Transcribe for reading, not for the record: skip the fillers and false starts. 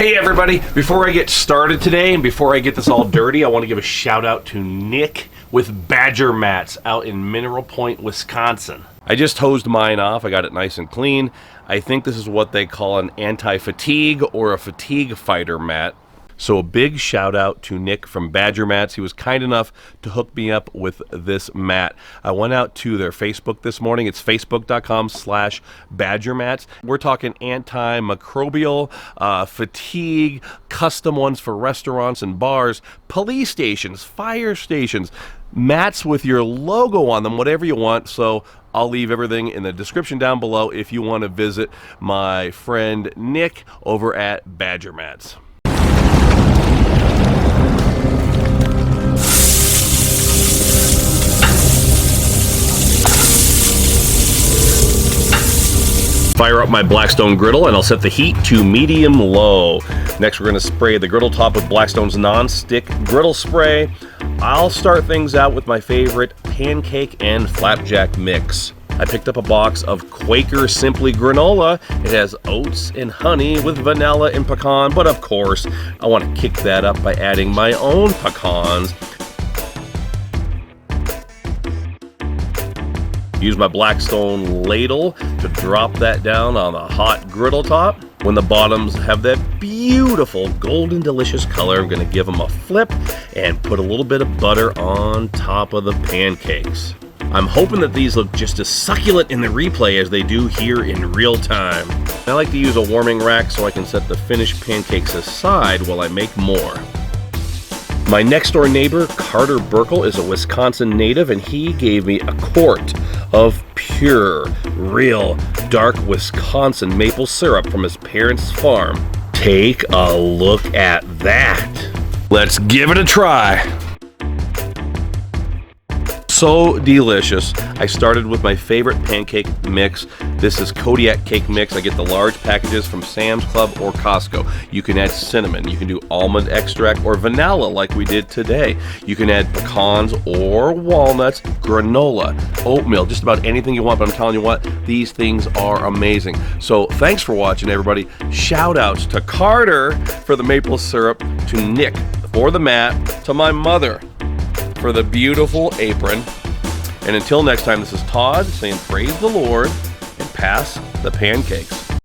Hey everybody, before I get started today and before I get this all dirty, I want to give a shout out to Nick with Badger Mats out in Mineral Point, Wisconsin. I just hosed mine off. I got it nice and clean. I think this is what they call an anti-fatigue or a fatigue fighter mat. So a big shout out to Nick from Badger Mats. He was kind enough to hook me up with this mat. I went out to their Facebook this morning. It's facebook.com/Badger Mats. We're talking antimicrobial, fatigue, custom ones for restaurants and bars, police stations, fire stations, mats with your logo on them, whatever you want. So I'll leave everything in the description down below if you want to visit my friend Nick over at Badger Mats. Fire up my Blackstone Griddle and I'll set the heat to medium low. Next we're going to spray the griddle top with Blackstone's non-stick griddle spray. I'll start things out with my favorite pancake and flapjack mix. I picked up a box of Quaker Simply granola. It has oats and honey with vanilla and pecan, but of course I want to kick that up by adding my own pecans. Use my Blackstone ladle to drop that down on the hot griddle top. When the bottoms have that beautiful golden delicious color, I'm going to give them a flip and put a little bit of butter on top of the pancakes. I'm hoping that these look just as succulent in the replay as they do here in real time. I like to use a warming rack so I can set the finished pancakes aside while I make more. My next door neighbor, Carter Burkle, is a Wisconsin native, and he gave me a quart of pure, real, dark Wisconsin maple syrup from his parents' farm. Take a look at that. Let's give it a try. So delicious. I started with my favorite pancake mix. This is Kodiak cake mix. I get the large packages from Sam's Club or Costco. You can add cinnamon, you can do almond extract or vanilla like we did today. You can add pecans or walnuts, granola, oatmeal, just about anything you want, but I'm telling you what, these things are amazing. So thanks for watching, everybody. Shout outs to Carter for the maple syrup, to Nick for the mat, to my mother for the beautiful apron. And until next time, this is Todd saying praise the Lord and pass the pancakes.